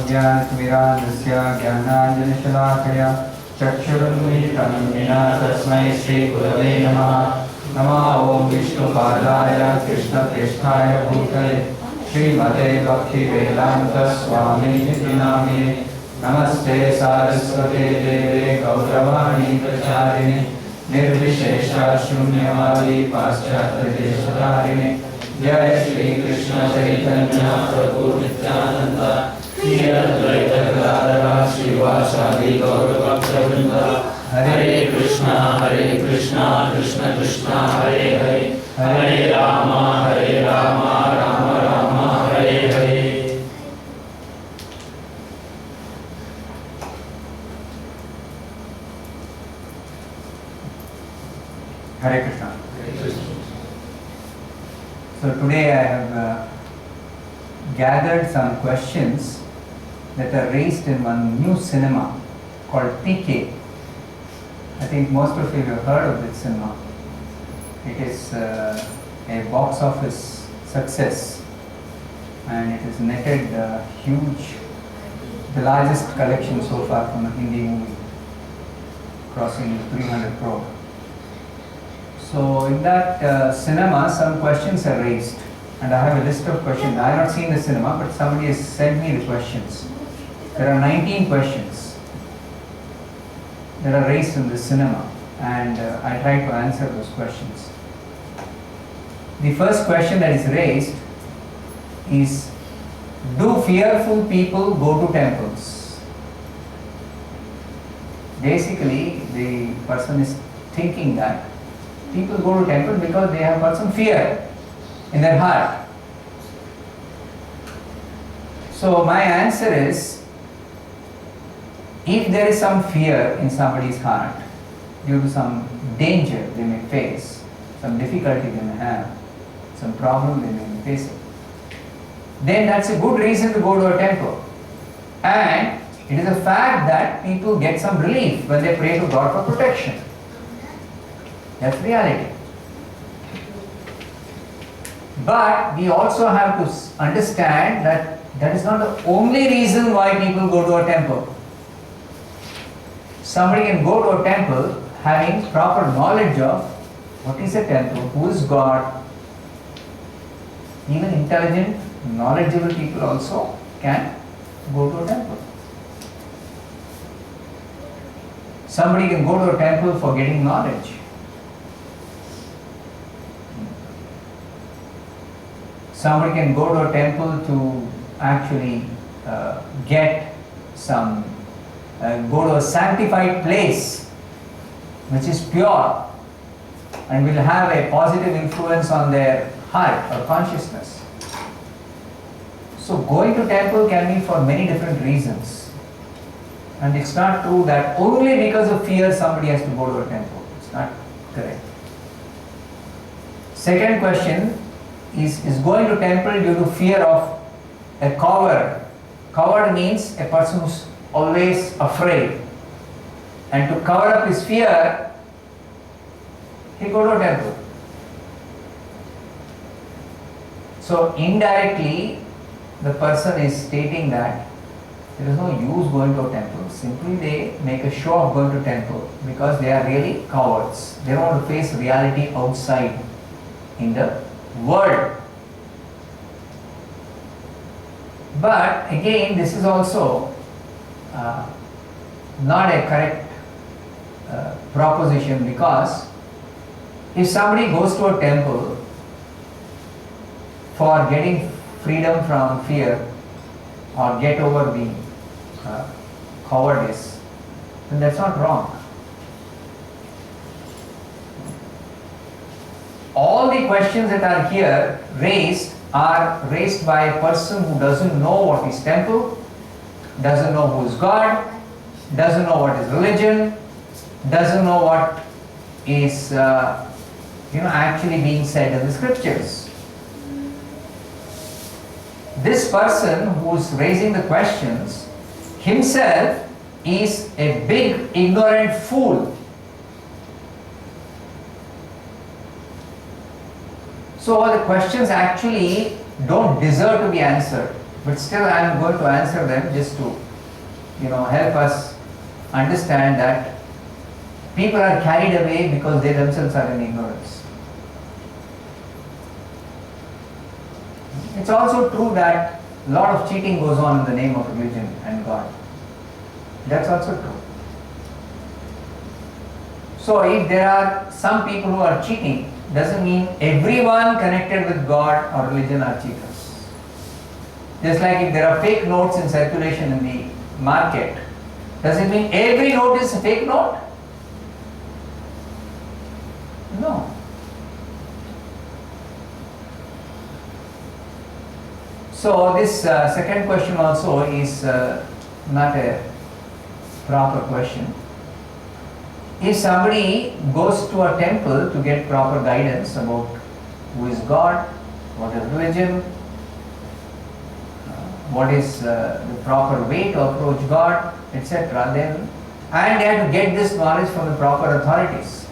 अज्ञानतिमिरान्धस्य ज्ञानाञ्जनशलाकया चक्षुरुन्मीलितं येन तस्मै श्रीगुरवे नमः। नमः ॐ विष्णुपादाय कृष्णप्रेष्ठाय भूतले श्रीमते भक्तिवेदान्तस्वामिनिति नामिने। नमस्ते सारस्वते देवे गौरवाणी प्रचारिणे निर्विशेषा शून्यवादी पाश्चात्यदेशधारिणे। जय श्री कृष्ण चैतन्य प्रभु नित्यानंद श्री अद्वैत गदाधर श्रीवासादि गौरभक्तवृंद। हरे कृष्णा कृष्ण कृष्ण हरे हरे, हरे Ram Ram Ram Hare Hare. Hare Krishna. So today I have gathered some questions that are raised in one new cinema called PK. I think most of you have heard of this cinema. It is a box office success and it has netted huge, the largest collection so far from a Hindi movie, crossing 300 crore. So in that cinema, some questions are raised, and I have a list of questions. I have not seen the cinema, but somebody has sent me the questions. There are 19 questions that are raised in the cinema, and I try to answer those questions. The first question that is raised is, do fearful people go to temples? Basically, the person is thinking that people go to temple because they have got some fear in their heart. So my answer is, if there is some fear in somebody's heart due to some danger they may face, some difficulty they may have, some problem they may be facing, then that's a good reason to go to a temple. And it is a fact that people get some relief when they pray to God for protection. That's reality. But we also have to understand that that is not the only reason why people go to a temple. Somebody can go to a temple having proper knowledge of what is a temple, who is God. Even intelligent, knowledgeable people also can go to a temple. Somebody can go to a temple for getting knowledge. Somebody can go to a temple to actually get some, go to a sanctified place which is pure and will have a positive influence on their heart or consciousness. So going to temple can be for many different reasons. And it's not true that only because of fear somebody has to go to a temple. It's not correct. Second question is going to temple due to fear of a coward. Coward means a person who's always afraid. And to cover up his fear, he go to a temple. So indirectly, the person is stating that there is no use going to a temple. Simply they make a show of going to temple because they are really cowards. They don't want to face reality outside in the world. But again, this is also not a correct proposition, because if somebody goes to a temple for getting freedom from fear or get over the cowardice, then that's not wrong. All the questions that are here raised are raised by a person who doesn't know what is temple, doesn't know who is God, doesn't know what is religion, doesn't know what is actually being said in the scriptures. This person who is raising the questions himself is a big ignorant fool. So the questions actually don't deserve to be answered. But still I am going to answer them just to, help us understand that people are carried away because they themselves are in ignorance. It's also true that a lot of cheating goes on in the name of religion and God. That's also true. So if there are some people who are cheating, doesn't mean everyone connected with God or religion are cheaters. Just like if there are fake notes in circulation in the market, does it mean every note is a fake note? No. So this second question also is not a proper question. If somebody goes to a temple to get proper guidance about who is God, what is religion, what is the proper way to approach God, etc., then and they have to get this knowledge from the proper authorities.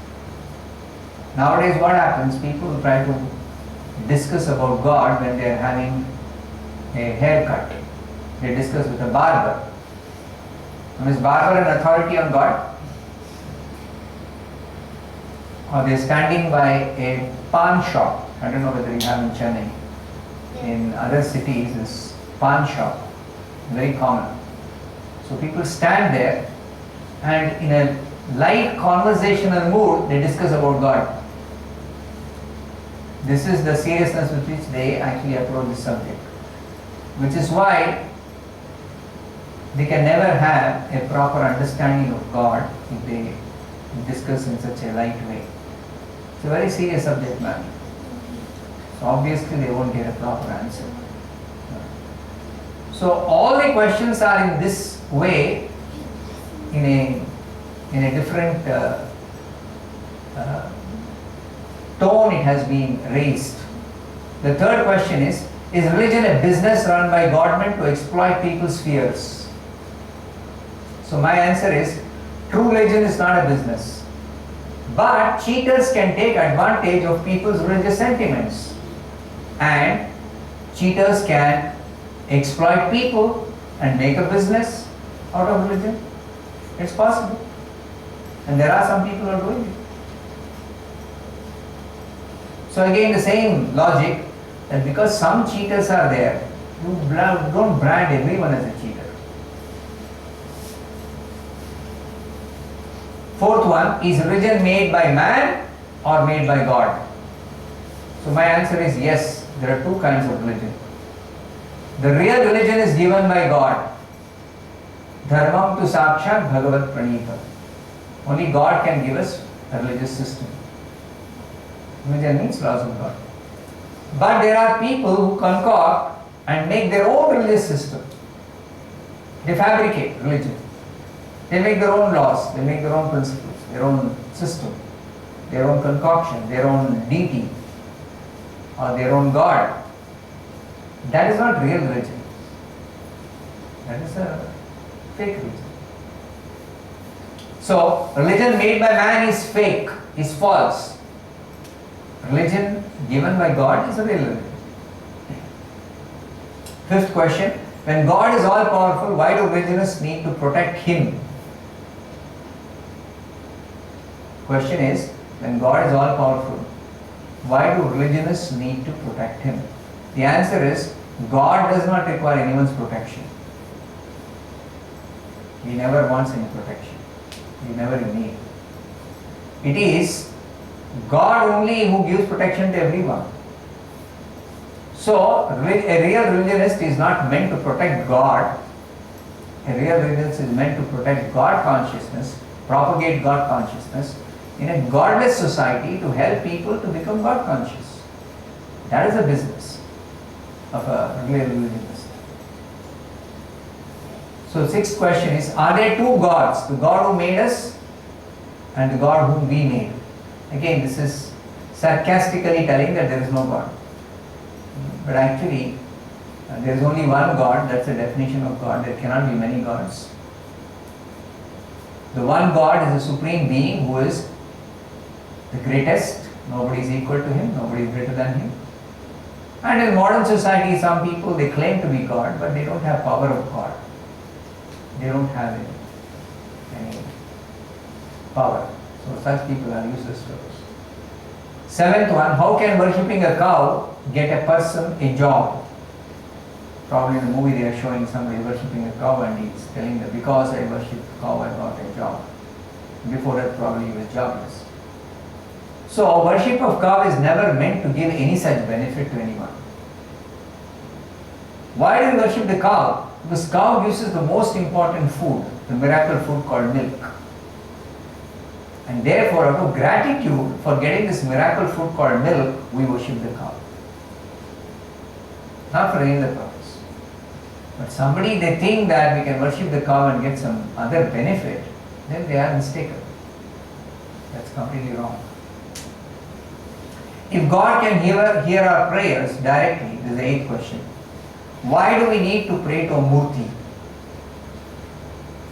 Nowadays what happens, people try to discuss about God when they are having a haircut. They discuss with a barber. Is barber an authority on God? Or they are standing by a pawn shop. I don't know whether you have in Chennai. In other cities, this pawn shop, very common. So people stand there and in a light conversational mood, they discuss about God. This is the seriousness with which they actually approach this subject. Which is why they can never have a proper understanding of God if they discuss in such a light way. It's a very serious subject matter. So obviously they won't get a proper answer. So all the questions are in this way, in a different tone it has been raised. The third question is religion a business run by government to exploit people's fears? So my answer is, true religion is not a business. But cheaters can take advantage of people's religious sentiments. And cheaters can exploit people and make a business out of religion. It's possible. And there are some people who are doing it. So again the same logic, that because some cheaters are there, you don't brand everyone as a cheater. Fourth one, is religion made by man or made by God? So my answer is yes, there are two kinds of religion. The real religion is given by God. Dharmam tu sakshat bhagavat pranita. Only God can give us a religious system. Religion means laws of God. But there are people who concoct and make their own religious system. They fabricate religion. They make their own laws, they make their own principles, their own system, their own concoction, their own deity, or their own God. That is not real religion. That is a fake religion. So, religion made by man is fake, is false. Religion given by God is a real religion. Fifth question, when God is all powerful, why do religionists need to protect Him? Question is, when God is all powerful, why do religionists need to protect Him? The answer is, God does not require anyone's protection. He never wants any protection. He never in need. It is God only who gives protection to everyone. So, a real religionist is not meant to protect God. A real religionist is meant to protect God consciousness, propagate God consciousness in a godless society to help people to become God conscious. That is the business of a real religionist. So, sixth question is, are there two gods? The God who made us and the God whom we made. Again, this is sarcastically telling that there is no God. But actually, there is only one God. That's the definition of God. There cannot be many gods. The one God is a supreme being who is the greatest. Nobody is equal to Him. Nobody is greater than Him. And in modern society, some people, they claim to be God, but they don't have power of God. They don't have any power. So such people are useless to us. Seventh one, how can worshipping a cow get a person a job? Probably in the movie they are showing somebody worshipping a cow and he's telling that because I worship cow I got a job. Before that probably he was jobless. So worship of cow is never meant to give any such benefit to anyone. Why do we worship the cow? Because cow gives us the most important food, the miracle food called milk. And therefore out of gratitude for getting this miracle food called milk, we worship the cow. Not for any other purpose. But somebody, they think that we can worship the cow and get some other benefit, then they are mistaken. That's completely wrong. If God can hear our prayers directly, this is the 8th question. Why do we need to pray to a murti?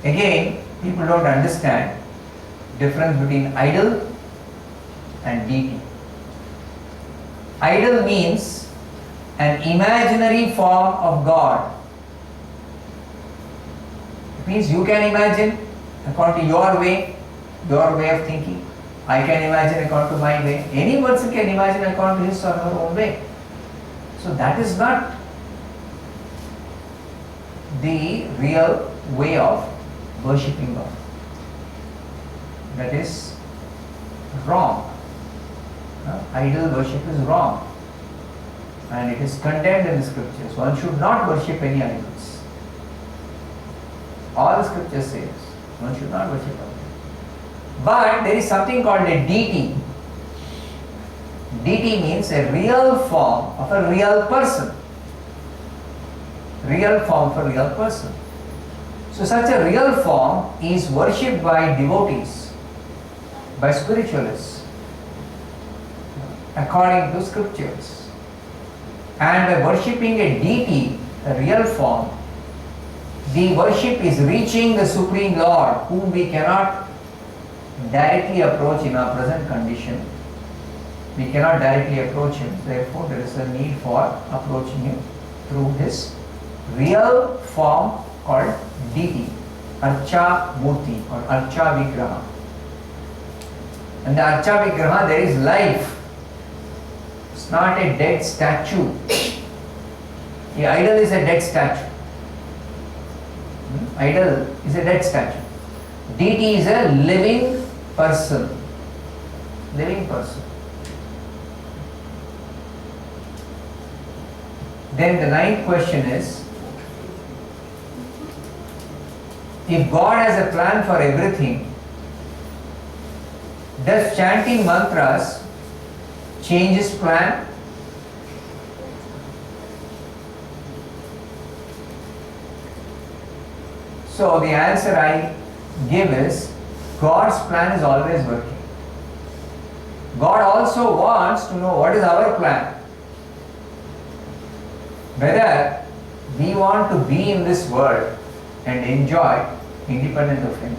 Again, people don't understand difference between idol and deity. Idol means an imaginary form of God. It means you can imagine according to your way of thinking. I can imagine according to my way. Any person can imagine according to his or her own way. So that is not the real way of worshipping God. That is wrong. Idol worship is wrong. And it is condemned in the scriptures. One should not worship any idols. All the scriptures say this. One should not worship idols. But there is something called a deity. Deity means a real form of a real person. Real form of a real person. So such a real form is worshipped by devotees, by spiritualists, according to scriptures. And by worshipping a deity, a real form, the worship is reaching the Supreme Lord, whom we cannot directly approach in our present condition. We cannot directly approach him, therefore there is a need for approaching him through his real form called deity, Archa Murti or Archa Vigraha. And the Archa Vigraha, there is life. It's not a dead statue. The idol is a dead statue. Idol is a dead statue. Deity is a living person. Living person. Then the 9th question is, if God has a plan for everything, does chanting mantras change his plan? So the answer I give is, God's plan is always working. God also wants to know what is our plan. Whether we want to be in this world and enjoy independent of him,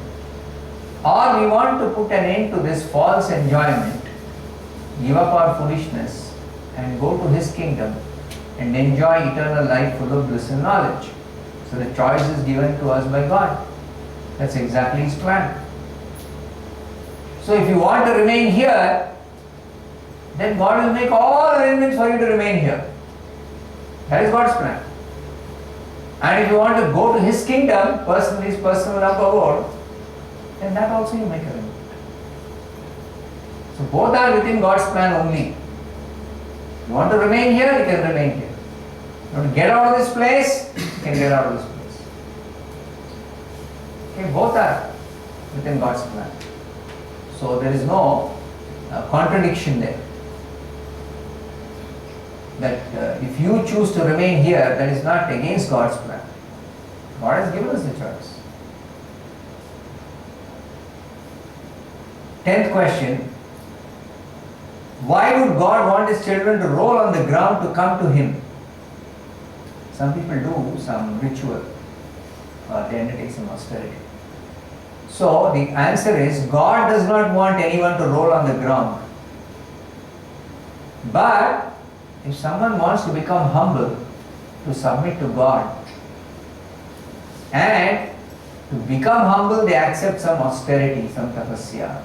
or we want to put an end to this false enjoyment, give up our foolishness and go to his kingdom and enjoy eternal life full of bliss and knowledge. So the choice is given to us by God. That's exactly his plan. So if you want to remain here, then God will make all arrangements for you to remain here. That is God's plan. And if you want to go to his kingdom, his personal abode, then that also you make arrangement. So both are within God's plan only. You want to remain here, you can remain here. You want to get out of this place, you can get out of this place. Okay, both are within God's plan. So there is no contradiction there. That if you choose to remain here, that is not against God's plan. God has given us the choice. 10th question. Why would God want his children to roll on the ground to come to him? Some people do some ritual. They undertake some austerity. So the answer is, God does not want anyone to roll on the ground. But if someone wants to become humble, to submit to God, and to become humble they accept some austerity, some tapasya,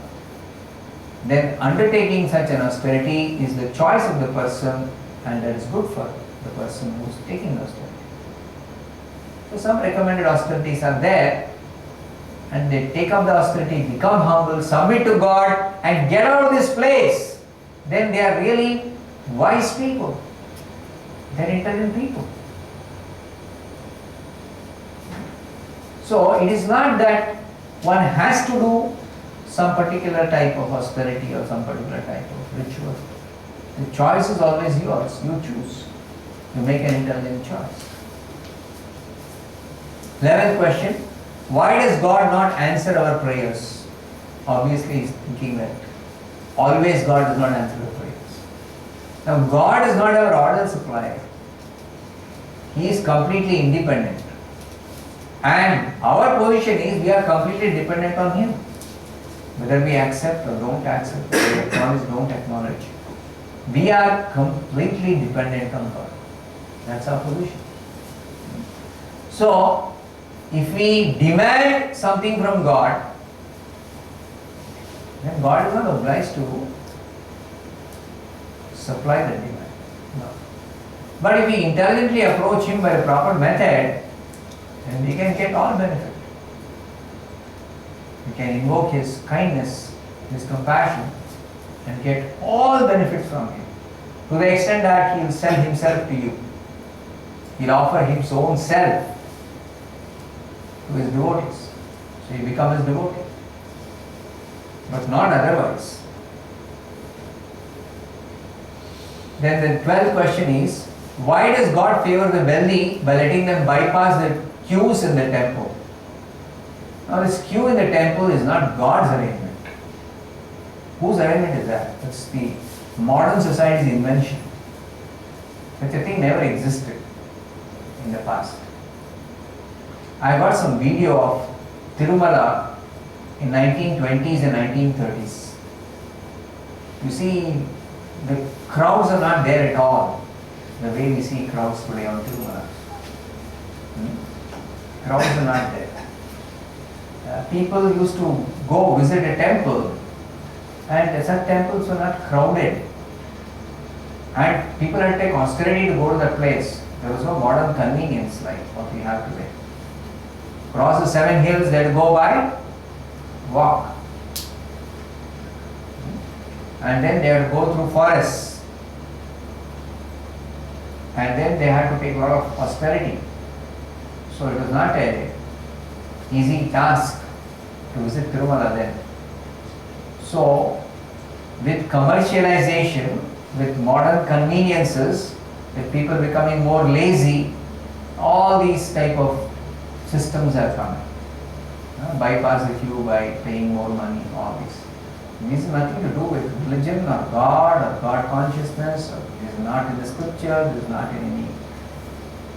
then undertaking such an austerity is the choice of the person, and that is good for the person who is taking the austerity. So some recommended austerities are there, and they take up the austerity, become humble, submit to God, and get out of this place. Then they are really wise people. They are intelligent people. So it is not that one has to do some particular type of austerity or some particular type of ritual. The choice is always yours. You choose. You make an intelligent choice. 11th question. Why does God not answer our prayers? Obviously, he is thinking that always God does not answer our prayers. Now, God is not our order supplier. He is completely independent. And our position is we are completely dependent on Him. Whether we accept or don't accept, whether we acknowledge, don't acknowledge, we are completely dependent on God. That's our position. So, if we demand something from God, then God is not obliged to supply the demand. No. But if we intelligently approach Him by a proper method, then we can get all benefit. We can invoke His kindness, His compassion, and get all benefits from Him. To the extent that He will sell Himself to you. He will offer His own self to His devotees. So you become His devotee. But not otherwise. Then the 12th question is, why does God favor the wealthy by letting them bypass the queues in the temple? Now this queue in the temple is not God's arrangement. Whose arrangement is that? It's the modern society's invention. Such a thing never existed in the past. I got some video of Tirumala in 1920s and 1930s. You see, the crowds are not there at all, the way we see crowds today on Tirumala. Crowds are not there. People used to go visit a temple, and such temples were not crowded. And people had to take austerity to go to that place. There was no modern convenience like what we have today. Cross the 7 hills, they had to go by walk. And then they had to go through forests. And then they had to take a lot of austerity. So it was not an easy task to visit Tirumala then. So with commercialization, with modern conveniences, with people becoming more lazy, all these type of systems are coming. Bypass the queue by paying more money, all this. This has nothing to do with religion or God consciousness. Or it is not in the scripture, it is not in any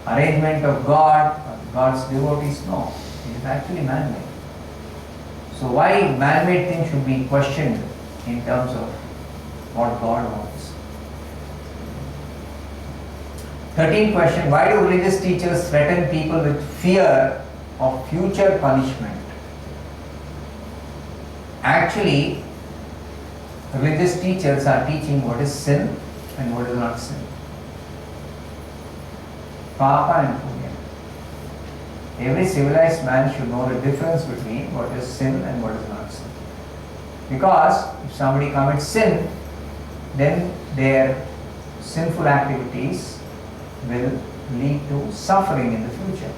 arrangement of God or God's devotees. No, it is actually man-made. So why man-made things should be questioned in terms of what God wants? 13th question, why do religious teachers threaten people with fear of future punishment? Actually, religious teachers are teaching what is sin and what is not sin. Papa and Punya. Every civilized man should know the difference between what is sin and what is not sin. Because if somebody commits sin, then their sinful activities will lead to suffering in the future.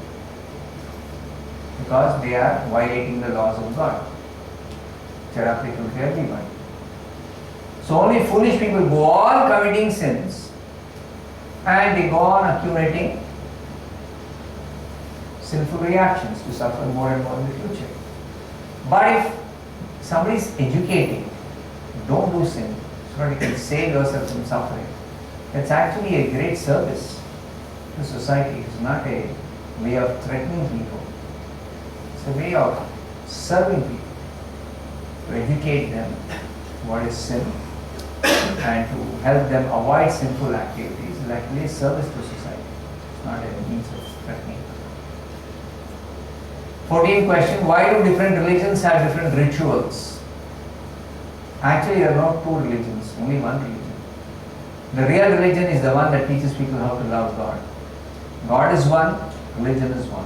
Because they are violating the laws of God, which are applicable to everyone. So only foolish people go on committing sins and they go on accumulating sinful reactions to suffer more and more in the future. But if somebody is educating, don't do sin, so that you can save yourself from suffering, that's actually a great service to society. It's not a way of threatening people. It's a way of serving people, to educate them what is sin and to help them avoid sinful activities is actually a service to society. It's not a means of threatening. 14th question, why do different religions have different rituals? Actually, there are not two religions, only one religion. The real religion is the one that teaches people how to love God. God is one, religion is one.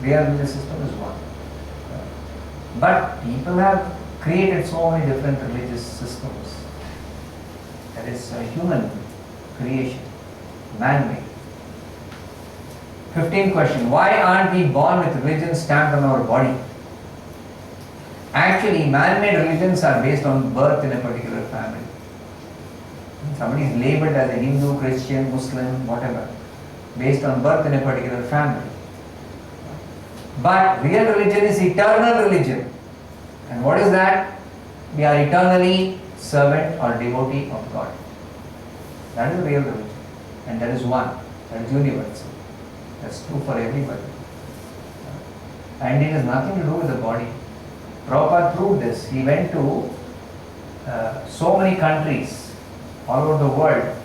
Real religious system is one. But people have created so many different religious systems. That is a human creation, man-made. 15th question, why aren't we born with religion stamped on our body? Actually, man-made religions are based on birth in a particular family. Somebody is labeled as a Hindu, Christian, Muslim, whatever, based on birth in a particular family. But real religion is eternal religion. And what is that? We are eternally servant or devotee of God. That is real religion. And that is one. That is universal. That's true for everybody. And it has nothing to do with the body. Prabhupada proved this. He went to so many countries all over the world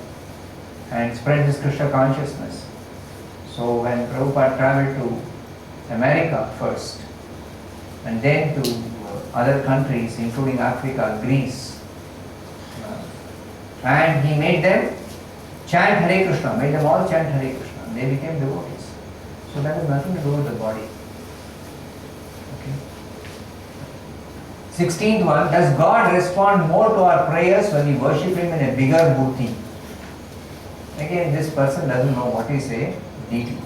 and spread this Krishna consciousness. So when Prabhupada traveled to America first and then to other countries including Africa, Greece, and he made them chant Hare Krishna, made them all chant Hare Krishna. They became devotees. So that has nothing to do with the body. Okay. 16th one, does God respond more to our prayers when we worship Him in a bigger murti? Again, this person doesn't know what is a deity.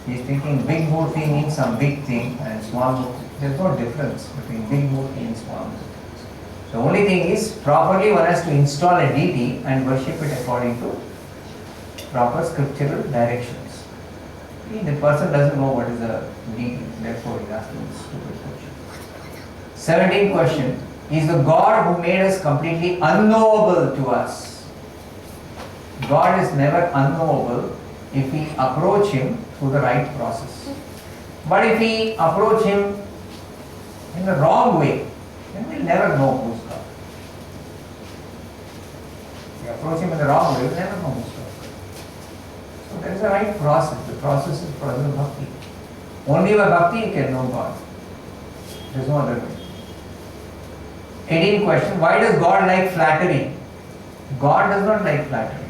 He is thinking big murti means some big thing and small murti. There is no difference between big murti and small murti. The only thing is, properly one has to install a deity and worship it according to proper scriptural directions. The person doesn't know what is a deity, therefore he is asking this stupid question. 17th question, is the God who made us completely unknowable to us? God is never unknowable if we approach Him through the right process. But if we approach Him in the wrong way, then we'll never know who's God. If we approach Him in the wrong way, we'll never know who's God. So there is a right process. The process is Prasad Bhakti. Only by Bhakti you can know God. There is no other way. 18th question, why does God like flattery? God does not like flattery.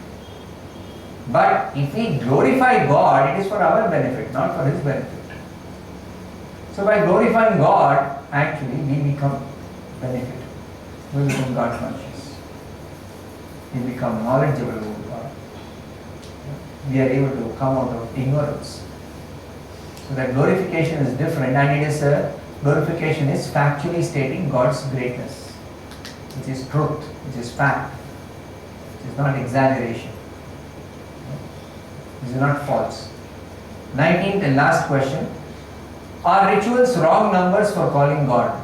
But if we glorify God, it is for our benefit, not for His benefit. So by glorifying God, actually we become benefited. We become God conscious. We become knowledgeable about God. We are able to come out of ignorance. So that glorification is different, and it is glorification is factually stating God's greatness, which is truth, which is fact, which is not exaggeration. This is not false. 19th and last question. Are rituals wrong numbers for calling God?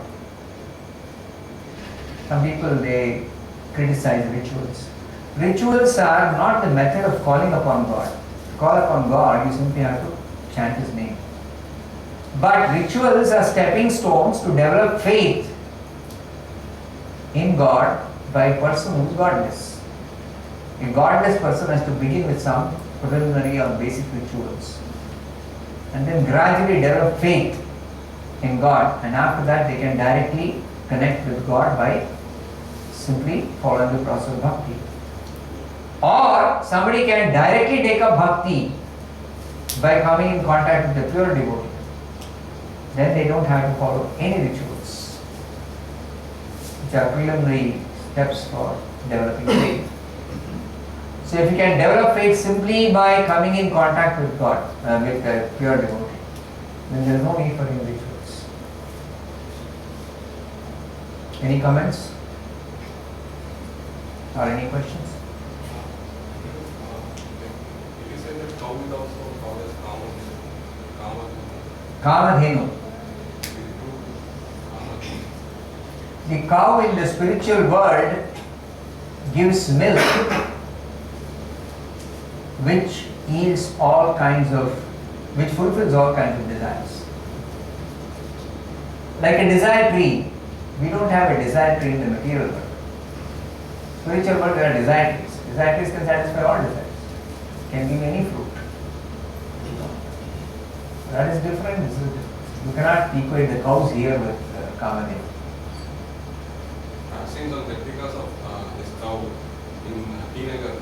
Some people, they criticize rituals. Rituals are not the method of calling upon God. To call upon God, you simply have to chant His name. But rituals are stepping stones to develop faith in God by a person who is godless. A godless person has to begin with some preliminary or basic rituals and then gradually develop faith in God, and after that they can directly connect with God by simply following the process of bhakti. Or somebody can directly take up bhakti by coming in contact with the pure devotee. Then they don't have to follow any rituals, which are preliminary steps for developing faith. So if you can develop faith simply by coming in contact with God, with the pure devotee, then there is no need for any rituals. Any comments? Or any questions? Did you say that cow is also called as Kamadhenu. The cow in the spiritual world gives milk which yields all kinds of, which fulfills all kinds of desires. Like a desire tree, we don't have a desire tree in the material world. Spiritual world, there are desire trees. Desire can satisfy all desires. Can give any fruit. That is different. This is different. You cannot equate the cows here with Kamadeva. I've seen some replicas of this cow in Tinagar,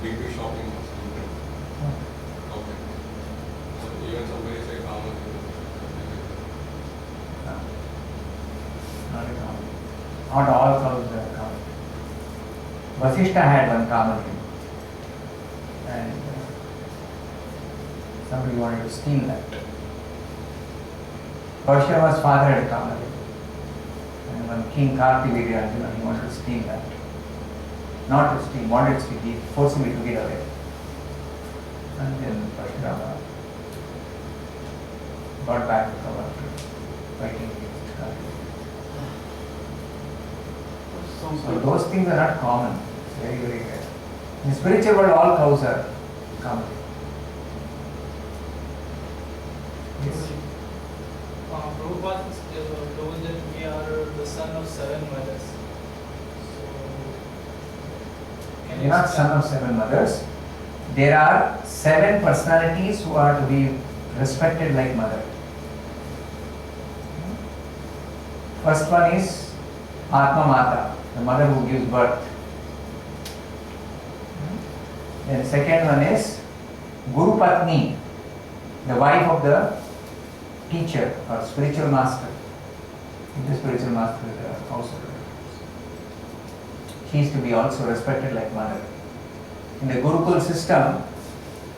big shopping malls. Okay. So even somebody say Kamadeva. No. Not a Kamadeva. Not all cows are Kamadeva. Vasishta had one Kamadeva. And somebody wanted to steal that. Parshurama's father had Kamadeva. And when King Kartivirya Arjuna, he wanted to steal that. Not to steal, wanted to steal, he forcibly took it away. And then Parshurama got back to cover fighting against Kartivirya. So those things are not common. It's very, very rare. In the spiritual world, all cows are common. Yes. Prabhupada told that we are the son of 7 mothers. So, can You're not son of 7 mothers. There are 7 personalities who are to be respected like mother. First one is Atma Mata, the mother who gives birth. Then second one is Guru Patni, the wife of the teacher or spiritual master. If the spiritual master is a householder, she is to be also respected like mother. In the Gurukul system,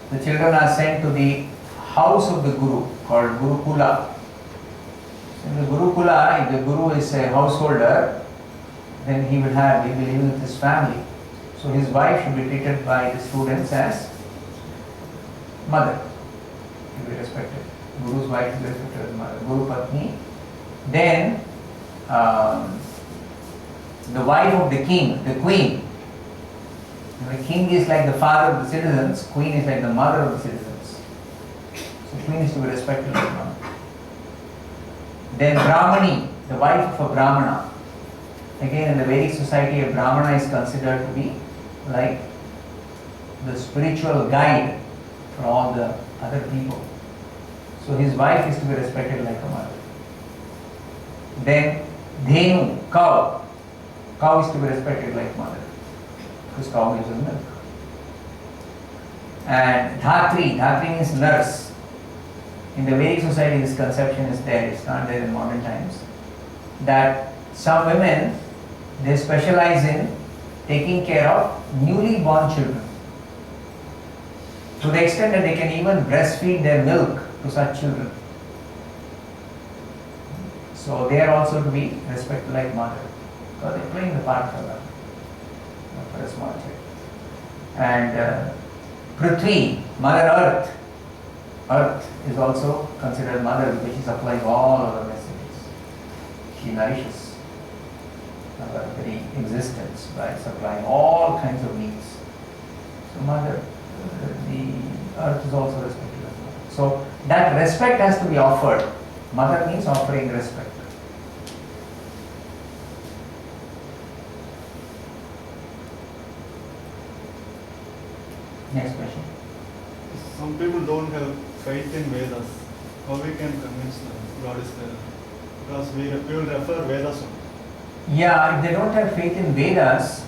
the children are sent to the house of the Guru called Gurukula. In the Gurukula, if the Guru is a householder, then he will be living with his family. So his wife should be treated by the students as mother, to be respected. Guru's wife should be respected as mother, Guru Patni. Then the wife of the king, the queen. The king is like the father of the citizens, queen is like the mother of the citizens. So queen is to be respected like mother. Then Brahmani, the wife of a Brahmana. Again, in the Vedic society, a Brahmana is considered to be like the spiritual guide for all the other people. So his wife is to be respected like a mother. Then Dhenu, cow. Cow is to be respected like mother, because cow gives us milk. And Dhatri, Dhatri means nurse. In the Vedic society, this conception is there, it's not there in modern times. That some women, they specialize in taking care of newly born children. To the extent that they can even breastfeed their milk to such children. So they are also to be respected like mother, because they are playing the part for a small child. And Prithvi, Mother Earth. Earth is also considered mother because she supplies all our necessities. She nourishes our very existence by supplying all kinds of needs. So mother, the earth is also respected as mother. So that respect has to be offered. Mother means offering respect. Next question. Some people don't have faith in Vedas. How we can convince them God is there? Because we will refer Vedas only. Yeah, if they don't have faith in Vedas,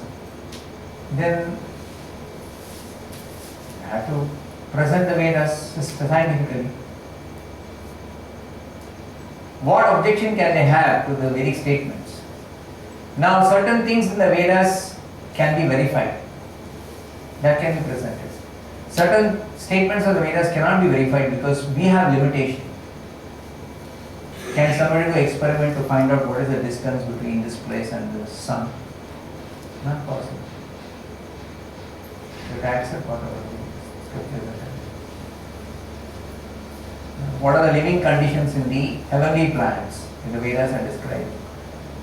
then you have to present the Vedas scientifically. What objection can they have to the Vedic statements? Now, certain things in the Vedas can be verified. That can be presented. Certain statements of the Vedas cannot be verified because we have limitation. Can somebody do an experiment to find out what is the distance between this place and the sun? Not possible. You have to accept whatever the scriptures are telling. What are the living conditions in the heavenly planets in the Vedas are described?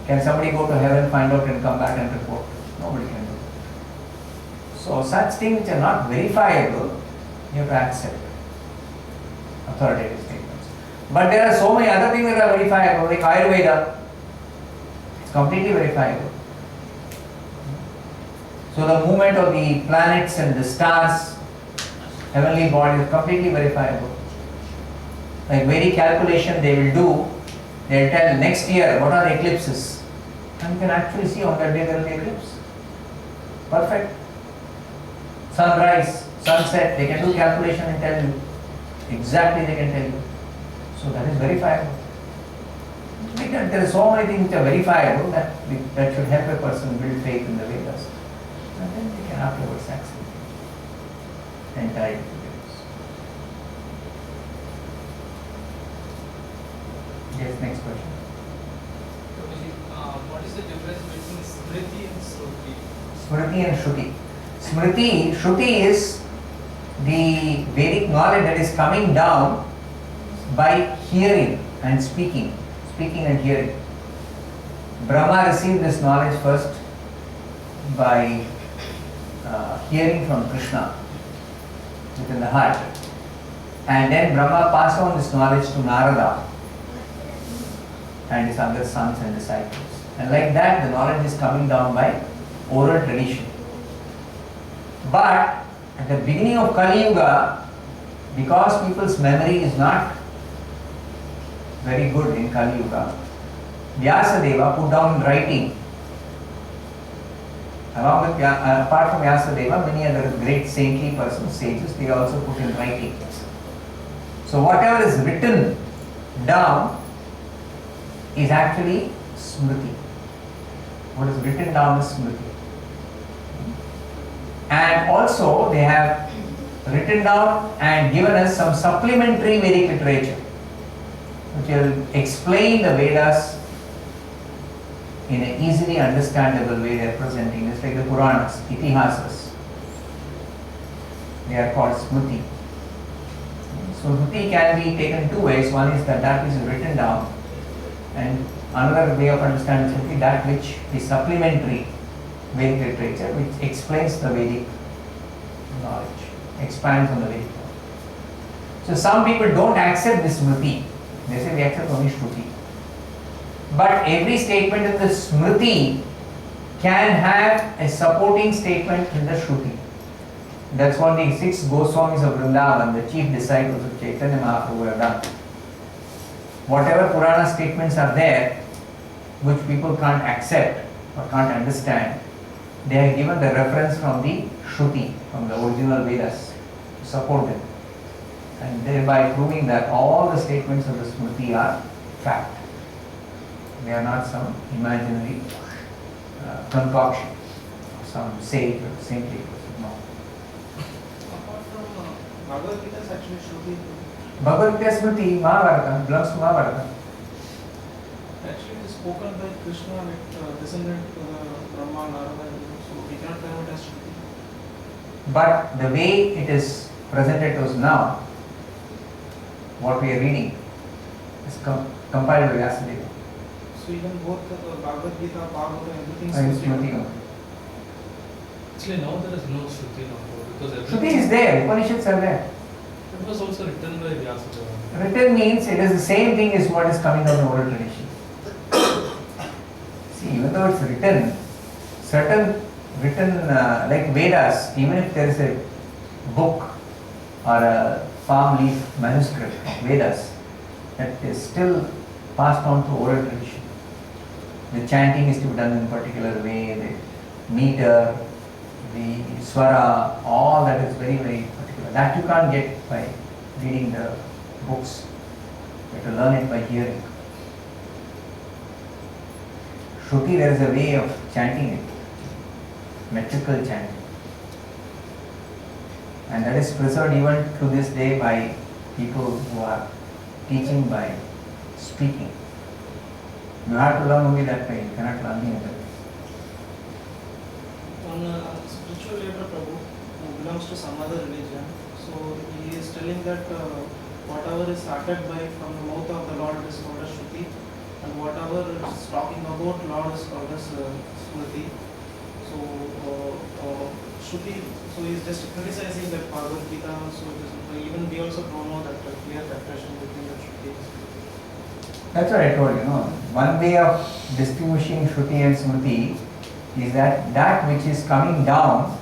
Can somebody go to heaven, find out and come back and report? Nobody can do that. So such things which are not verifiable, you have to accept authoritative statements. But there are so many other things that are verifiable, like Ayurveda. It's completely verifiable. So So the movement of the planets and the stars, heavenly bodies, is completely verifiable. Like Vedic calculation they will do, they will tell next year what are the eclipses. And you can actually see on that day there will be eclipse. Perfect. Sunrise, sunset, they can do calculation and tell you. Exactly they can tell you. So that is verifiable. There are so many things which are verifiable that should help a person build faith in the Vedas. And then they can afterwards accept it. Entire Vedas. Yes, next question. What is the difference between Smriti and Shruti? Smriti and Shruti. Shruti is the Vedic knowledge that is coming down by hearing and speaking and hearing. Brahma received this knowledge first by hearing from Krishna within the heart, and then Brahma passed on this knowledge to Narada and his other sons and disciples. And like that, the knowledge is coming down by oral tradition. But at the beginning of Kali Yuga, because people's memory is not very good in Kali Yuga, Vyasadeva put down in writing. Along with apart from Vyasadeva, many other great saintly persons, sages, they also put in writing. So whatever is written down is actually Smriti. What is written down is Smriti. And also they have written down and given us some supplementary Vedic literature which will explain the Vedas in an easily understandable way. They are presenting. It's like the Puranas, Itihasas. They are called Smriti. So Smriti can be taken two ways. One is that which is written down, and another way of understanding Smriti, that which is supplementary Vedic literature, which explains the Vedic knowledge, expands on the Vedic knowledge. So some people don't accept this Smriti. They say we accept only Shruti. But every statement in the Smriti can have a supporting statement in the Shruti. That's what the 6 Goswamis of Vrindavan, the chief disciples of Chaitanya Mahaprabhu, have done. Whatever Purana statements are there, which people can't accept or can't understand, they have given the reference from the Shruti, from the original Vedas, to support them. And thereby proving that all the statements of the Smriti are fact. They are not some imaginary concoction of some sage or saintly person. No. Apart from Bhagavad Gita is actually Shruti. Bhagavad Gita Smriti, Mahabharata, belongs to Mahabharata. Actually it is spoken by Krishna with descendant to the Brahma, Narada, so we cannot term it as Shruti. But the way it is presented to us now, what we are reading, is compiled by Vyasadeva. So even both Bhagavad Gita, Bhagavata, everything And is Smriti. Actually, now there is no Shruti now because Shruti is there, Upanishads are there. it was also written by Vyasadeva. Written means it is the same thing as what is coming down the oral tradition. See, even though it's written, certain written like Vedas, even if there is a book or a palm leaf manuscript of Vedas, that is still passed on to oral tradition. The chanting is to be done in a particular way, the meter, the swara, all that is very, very particular. That you can't get by reading the books. You have to learn it by hearing. Shruti, there is a way of chanting it, metrical chanting. And that is preserved even to this day by people who are teaching by speaking. You have to learn only that way, you cannot learn the other way. On spiritual leader Prabhu, who belongs to some other religion, so he is telling that whatever is uttered by from the mouth of the Lord is called as Shruti, and whatever is talking about Lord is called as Smriti. So Shruti, so he is just criticizing that Bhagavad Gita, so even we also don't know that clear separation between the Shruti and Smriti. That's what I told you, no? One way of distinguishing Shruti and Smriti is that which is coming down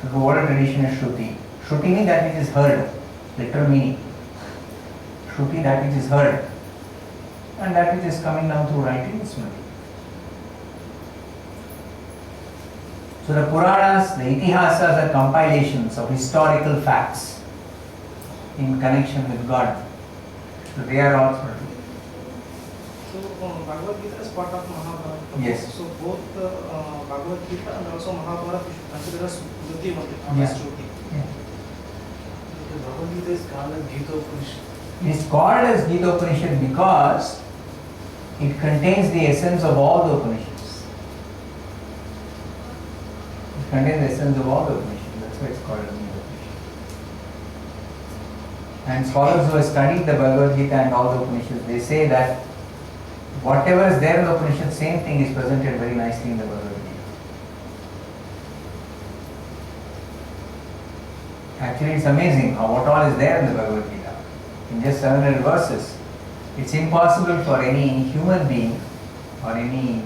to the oral tradition is Shruti. Shruti means that which is heard, literal meaning. Shruti, that which is heard, and that which is coming down through writing is Smriti. So the Puranas, the Itihasas are compilations of historical facts in connection with God. So they are all Smriti. So Bhagavad Gita is part of Mahabharata. Yes. So both Bhagavad Gita and also Mahabharata we should consider as Smriti only, not Yeah. as Shruti. The Bhagavad Gita is called as Gita Upanishad. It is called as Gita Upanishad because it contains the essence of all the Upanishads. It contains the essence of all the Upanishads. That's why it's called as Gita Upanishad. And scholars who have studied the Bhagavad Gita and all the Upanishads, they say that whatever is there in the Upanishad, same thing is presented very nicely in the Bhagavad Gita. Actually, it's amazing how what all is there in the Bhagavad Gita. In just 700 verses, it's impossible for any human being or any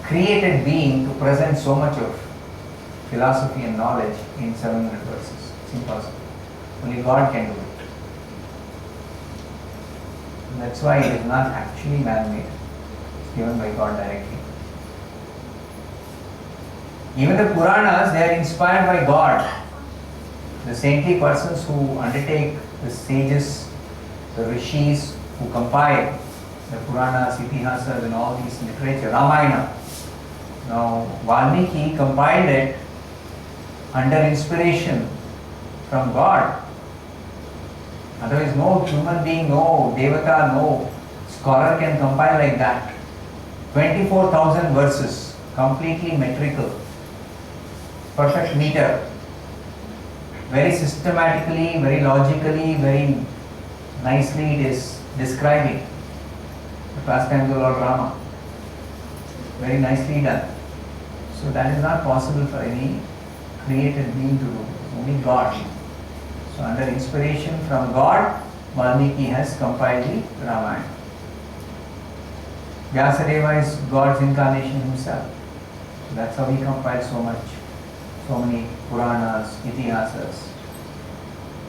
created being to present so much of philosophy and knowledge in 700 verses. It's impossible. Only God can do it. And that's why it is not actually man-made. It's given by God directly. Even the Puranas, they are inspired by God. The saintly persons who undertake, the sages, the rishis who compile the Puranas, Itihasas and all these literature, Ramayana. Now Valmiki compiled it under inspiration from God. Otherwise no human being, no devata, no scholar can compile like that. 24,000 verses, completely metrical, perfect meter. Very systematically, very logically, very nicely it is describing the pastimes of Lord Rama. Very nicely done. So that is not possible for any created being to do. Only God. So under inspiration from God, Valmiki has compiled the Ramayana. Vyasadeva is God's incarnation himself. So that's how he compiled so much. So many Puranas, Itihasas.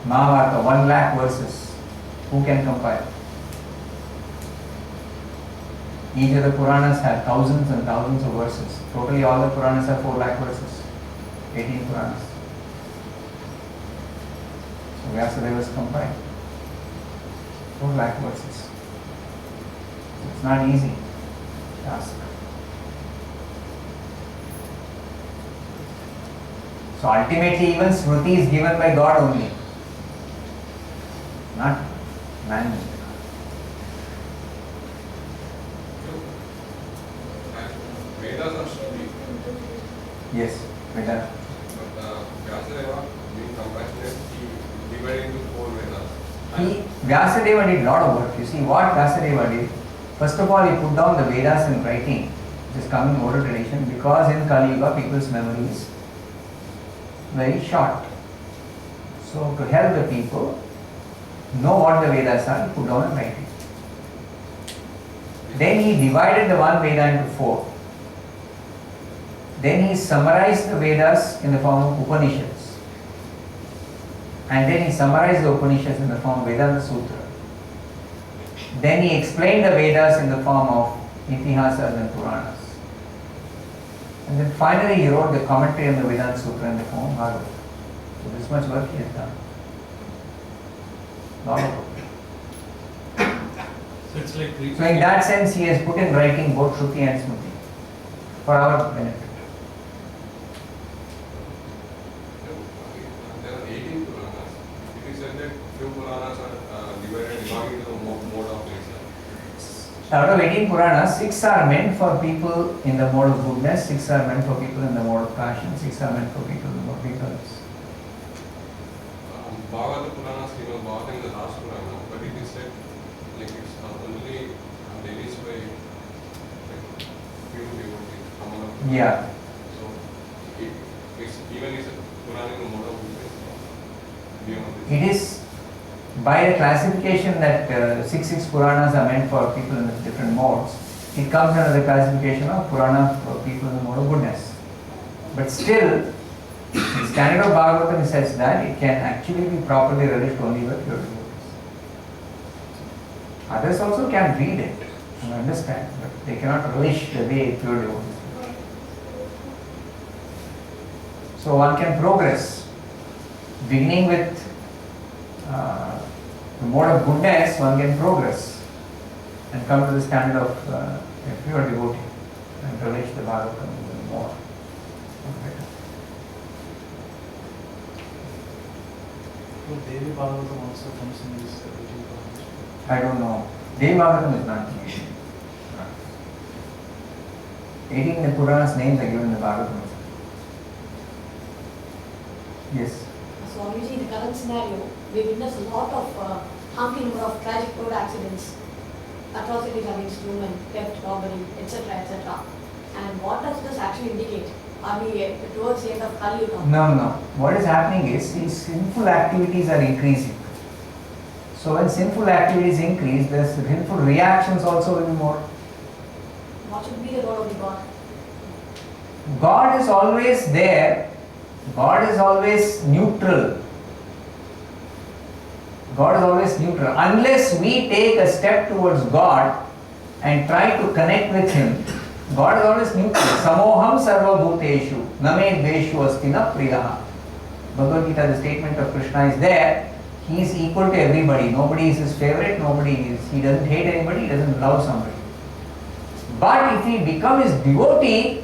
Mahabharata, 1 lakh verses. Who can compile? Each of the Puranas have thousands and thousands of verses. Totally all the Puranas have 4 lakh verses. 18 Puranas. So Vyasadeva has compiled 4 lakh verses. It's not easy task. So ultimately even Smriti is given by God only, not man. Vedas are Shruti, Yes, Veda. but Vyasadeva, being compassionate, he divided into 4 Vedas. Vyasadeva did lot of work. You see what Vyasadeva did? First of all, he put down the Vedas in writing, which is coming oral tradition, because in Kali Yuga people's memory is very short. So to help the people know what the Vedas are, he put down in writing. Then he divided the one Veda into 4. Then he summarized the Vedas in the form of Upanishads. And then he summarized the Upanishads in the form of Vedanta Sutra. Then he explained the Vedas in the form of Itihasas and Puranas. And then finally he wrote the commentary on the Vedanta Sutra in the form of Bhagavad. So this much work he has done. Lot of work. So it's like So in that sense he has put in writing both Shruti and Smriti for our benefit. There are 18 Puranas. It is said that few Puranas are divided according to the mode of nature. Out of 18 Puranas, 6 are meant for people in the mode of goodness, 6 are meant for people in the mode of passion, 6 are meant for people in the mode of ignorance. Bhagavata Purana, Srimad Bhagavatam is the last Purana, but it is said like it's only released by like few devotees, common of Yeah. So it's even is a Purana in the mode of goodness, beyond this. It is by the classification that 6 Puranas are meant for people in the different modes. it comes under the classification of Purana for people in the mode of goodness. But still, the standard of Bhagavatam says that it can actually be properly relished only by pure devotees. Others also can read it and understand, but they cannot relish the way pure devotees. So one can progress, beginning with the mode of goodness, one can progress and come to the standard of a pure devotee and relish the Bhagavatam even more. So Devi Bhagavatam also comes in this Devi Bhagavatam. I don't know. Devi Bhagavatam is not given. 18 the Puranas names are given in the Bhagavatam. Yes. Swamiji, in the current scenario, we witness a lot of harmful number of tragic road accidents, atrocities against women, theft, robbery, etc., etc. And what does this actually indicate? Are we towards the end of Kali Yuga? No. What is happening is these sinful activities are increasing. So when sinful activities increase, the sinful reactions also will be more. What should be the role of the God? God is always there. God is always neutral. God is always neutral. Unless we take a step towards God and try to connect with Him, God is always neutral. Samoham sarva bhuteshu name dveshu asti na priyaha. Bhagavad Gita, the statement of Krishna is there. He is equal to everybody. Nobody is his favorite. He doesn't hate anybody. He doesn't love somebody. But if he becomes his devotee,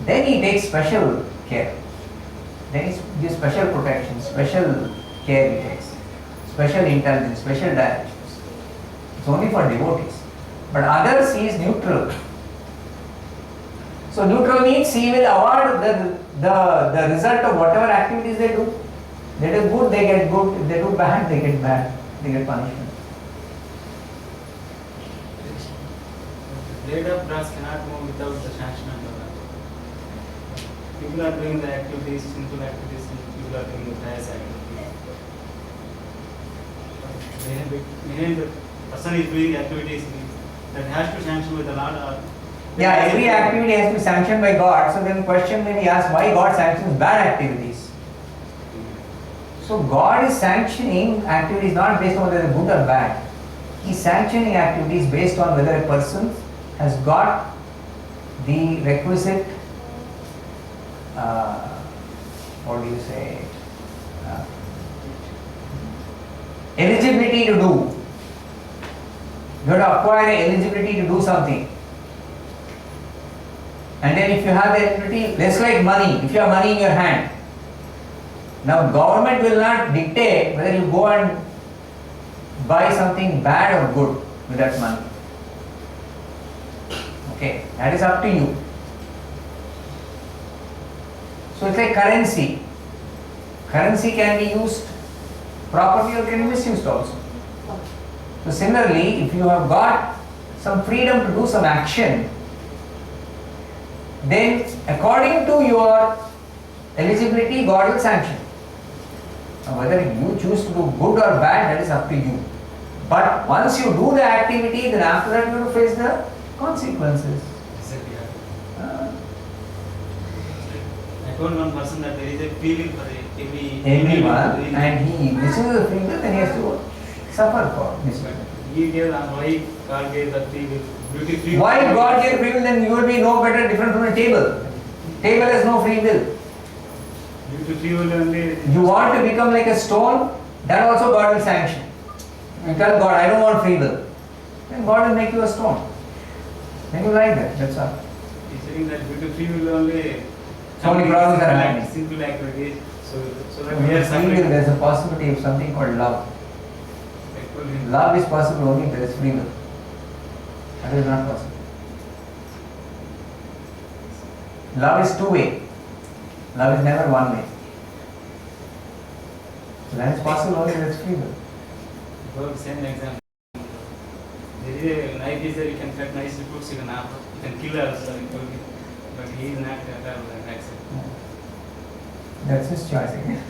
then he takes special care. Then he gives special protection, special care he takes, special intelligence, special directions. It's only for devotees. But others he is neutral. So neutral means he will award the result of whatever activities they do. They do good, they get good. If they do bad, they get bad. They get punishment. Blade of grass cannot move without the sanction of the Lord. People are doing the activities, sinful activities, and people are doing the pious activities. When the person is doing activities that has to sanction with the Lord. Yeah, every activity has to be sanctioned by God. So then the question may be asked, why God sanctions bad activities? So God is sanctioning activities not based on whether they're good or bad. He's sanctioning activities based on whether a person has got the requisite, eligibility to do. You have to acquire eligibility to do something. And then if you have the eligibility, that's like money. If you have money in your hand, now government will not dictate whether you go and buy something bad or good with that money. Okay, that is up to you. So it's like currency. Currency can be used properly or can be misused also. So similarly, if you have got some freedom to do some action, then according to your eligibility, God will sanction. Now whether you choose to do good or bad, that is up to you. But once you do the activity, then after that you have to face the consequences. Exactly. I told one person that there is a free will for Everyone, and he misuses the free will, then he has to suffer for misuse. He gave why God gave the free will. Free will. Why God gave free will, then you will be no better different from a table. Table has no free will. Due to free will only. You want to become like a stone, that also God will sanction. You tell God, I don't want free will. Then God will make you a stone. Then you like that, that's all. He's saying that due to free will only. So many problems are happening. Simple activities. So that When we you are have free will, suffering. there's a possibility of something called love. I told him. Love is possible only if there is free will. That is not possible. Love is two-way. Love is never one way. So that is possible only if there is free will. For the same example. There is a knife is there, you can cut nice fruits, you can kill us, but he is not at all like that. That's his choice again.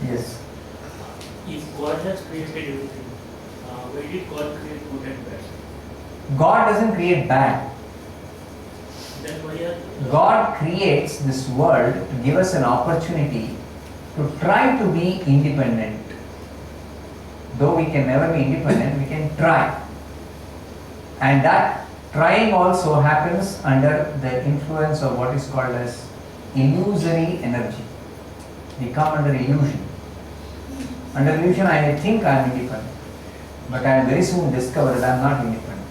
Yes. If God has created everything, why did God create good and bad? God doesn't create bad. Then why are God creates this world to give us an opportunity to try to be independent. Though we can never be independent, we can try. And that trying also happens under the influence of what is called as illusory energy. We come under illusion. Under illusion, I think I am independent, but I very soon discover that I am not independent.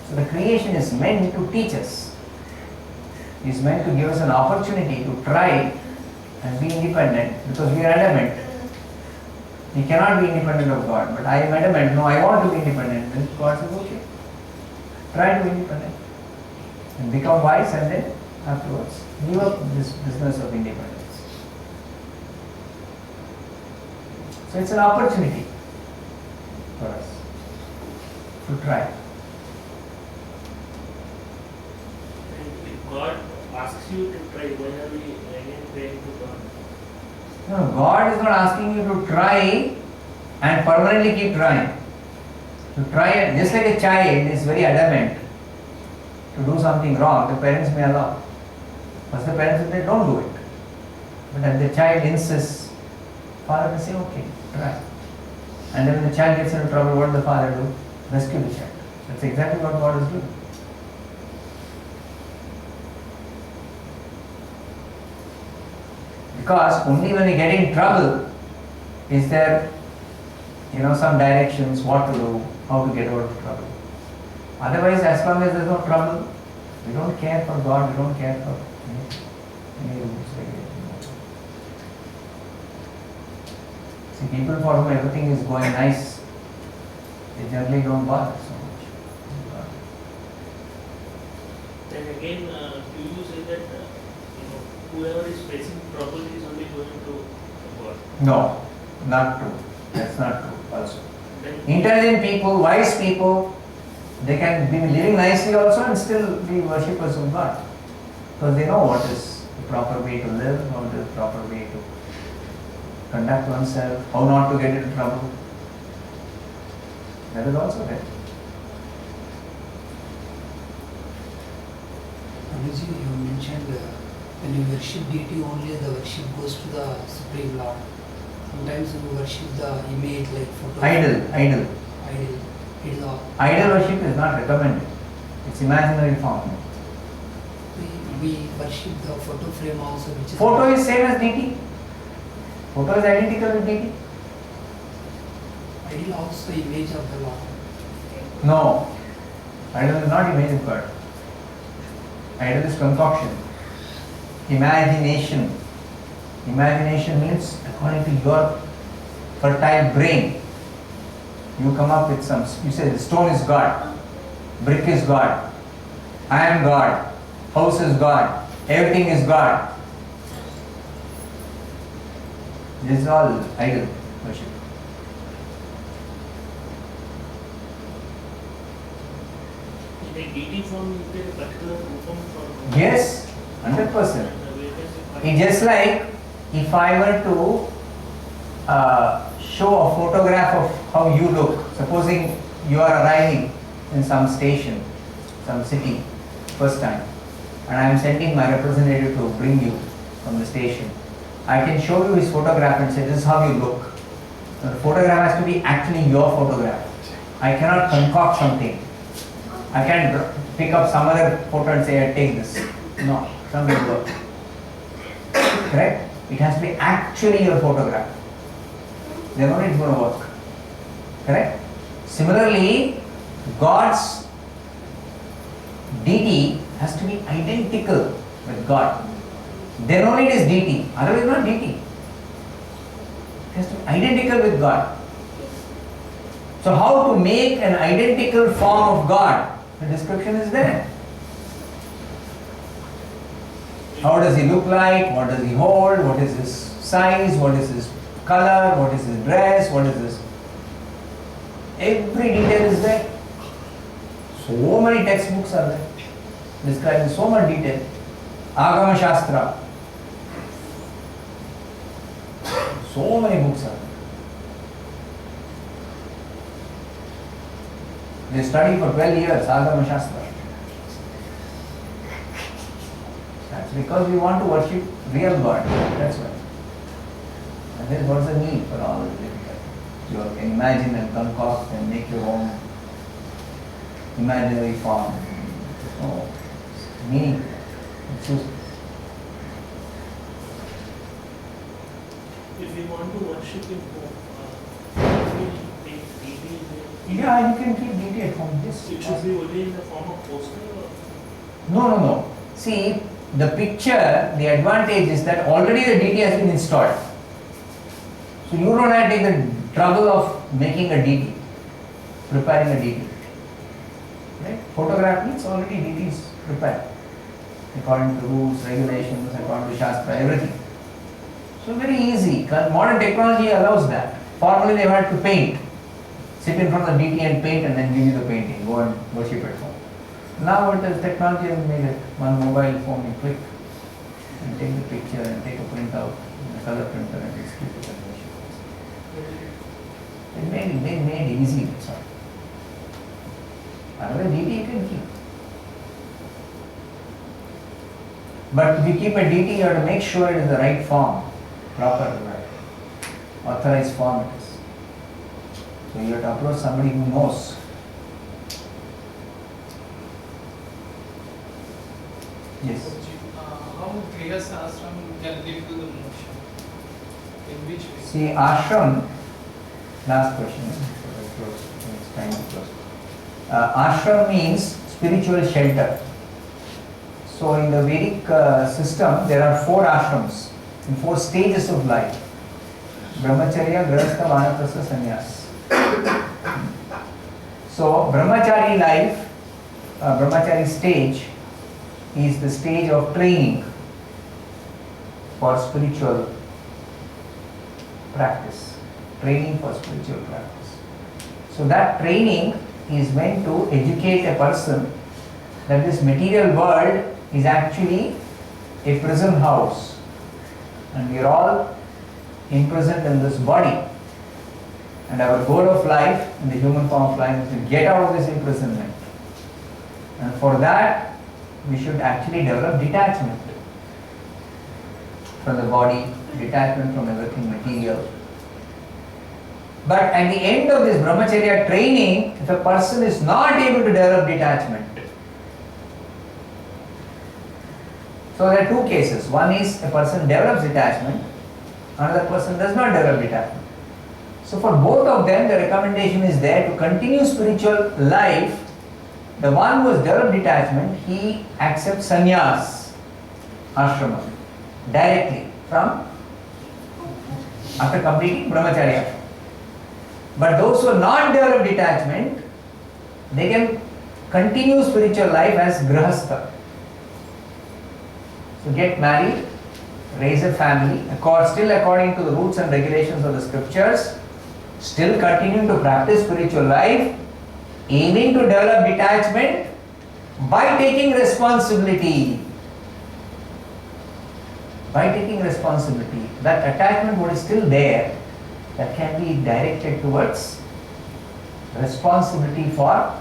So the creation is meant to teach us. Is meant to give us an opportunity to try and be independent, because we are adamant. We cannot be independent of God, but I am adamant, no, I want to be independent. Then God says, okay, try to be independent and become wise, and then afterwards give up this business of independence. So it's an opportunity for us to try. And if God asks you to try, why are we again praying to God? No, God is not asking you to try and permanently keep trying. To try, just like a child is very adamant to do something wrong, the parents may allow. First the parents say, don't do it. But then the child insists, father will say, okay, try. And then when the child gets into trouble, what does the father do? Rescue the child. That's exactly what God is doing. Because only when we get in trouble is there, some directions, what to do, how to get out of trouble. Otherwise, as long as there is no trouble, we don't care for God, we don't care for any rules, regulations. See, people for whom everything is going nice, they generally don't bother so much. Then again, do you say that whoever is facing trouble is only going to God? No, not true. That's not true also. Then Intelligent people, wise people, they can be living nicely also and still be worshippers of God. Because they know what is the proper way to live, what is the proper way to conduct oneself, how not to get into trouble. That is also there. Anuji, you mentioned when you worship deity only, the worship goes to the Supreme Lord. Sometimes you worship the image like photo. Idol. It is all. Idol worship is not recommended. It's imaginary form. We worship the photo frame also, which is. Photo is same as deity. Photo is identical with deity. Idol also image of the Lord. No. Idol is not image of God. Idol is concoction. Imagination. Imagination means according to your fertile brain, you come up with some, you say the stone is God, brick is God, I am God, house is God, everything is God. This is all idol worship. in a deity form, is there a particular rupam for? Yes, 100%. Where does it find? It's just like if I were to show a photograph of how you look, supposing you are arriving in some station, some city, first time, and I am sending my representative to bring you from the station. I can show you his photograph and say, this is how you look. So the photograph has to be actually your photograph. I cannot concoct something. I can't pick up some other photo and say, I take this. No, something will work. Correct? It has to be actually your photograph. Then only it's going to work. Correct? Similarly, God's deity has to be identical with God. Then only it is deity. Otherwise not deity. It has to be identical with God. So how to make an identical form of God? The description is there. How does he look like? What does he hold? What is his size? What is his color? What is his dress? What is his... Every detail is there. So many textbooks are there describing so much detail. Agama Shastra. So many books are there. They study for 12 years, Agama Shastra. That's because we want to worship real God. That's why. And then what's the need for all this difficulty? You can imagine and concoct and make your own imaginary form. No meaning. It's useless. If we want to worship in home, can we take deity there? Yeah, you can keep deity at home. Yes. It should be only in the form of poster or? No. See, the picture, the advantage is that already the deity has been installed. So you don't have to take the trouble of making a deity, preparing a deity. Right? Photography, it's already deity is prepared. According to rules, regulations, according to Shastra, everything. So very easy. Modern technology allows that. Formerly they had to paint. Sit in front of the deity and paint and then give you the painting. Go and worship at home. Now what is technology has made it? One mobile phone, you click and take the picture and take a printout in a color printer and just keep it and worship. They made it easy, that's all. Another deity you can keep. But if you keep a deity, you have to make sure it is the right form, proper, authorized form it is. So you have to approach somebody who knows. Yes. How Grihastha ashram can lead to the moksha? In which way? See, ashram, last question. It's time to close. Ashram means spiritual shelter. So in the Vedic system, there are 4 ashrams in 4 stages of life. Brahmacharya, Grihastha, Vanaprastha, Sannyas. So Brahmachari life, Brahmachari stage is the stage of training for spiritual practice. Training for spiritual practice. So that training is meant to educate a person that this material world is actually a prison house and we are all imprisoned in this body, and our goal of life in the human form of life is to get out of this imprisonment, and for that we should actually develop detachment from the body, detachment from everything material. But at the end of this brahmacharya training, if a person is not able to develop detachment, so there are 2 cases. One is a person develops detachment, another person does not develop detachment. So for both of them, the recommendation is there to continue spiritual life. The one who has developed detachment, he accepts sannyas, ashrama, directly from after completing brahmacharya. But those who have not developed detachment, they can continue spiritual life as grihastha. So get married, raise a family, still according to the rules and regulations of the scriptures, still continuing to practice spiritual life, aiming to develop detachment by taking responsibility. By taking responsibility, that attachment what is still there, that can be directed towards responsibility for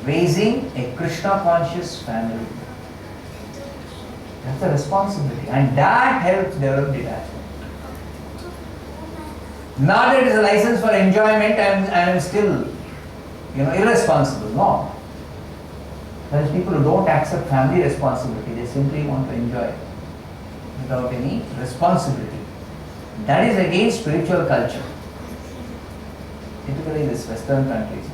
raising a Krishna conscious family. That's a responsibility, and that helps develop detachment. Not that it is a license for enjoyment and I am still, irresponsible. No. There are people who don't accept family responsibility. They simply want to enjoy without any responsibility. That is against spiritual culture. Typically in these Western countries,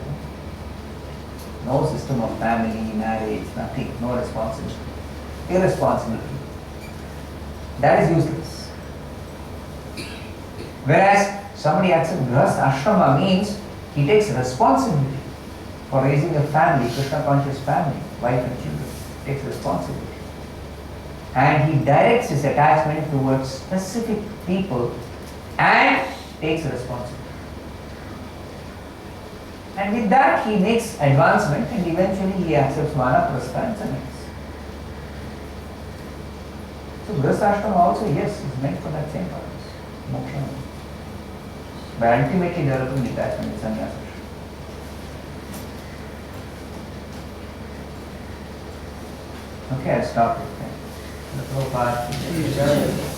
no system of family, marriage, nothing, no responsibility. Irresponsibility. That is useless. Whereas somebody accepts grihastha ashrama means he takes responsibility for raising a family, Krishna conscious family, wife and children. He takes responsibility. And he directs his attachment towards specific people and takes responsibility. And with that he makes advancement and eventually he accepts vanaprastha and sannyas. So grihastha ashrama also, yes, is meant for that same purpose. Moksha. But ultimately developing detachment is sannyasa. Okay, I'll stop it then. The Prabhupada.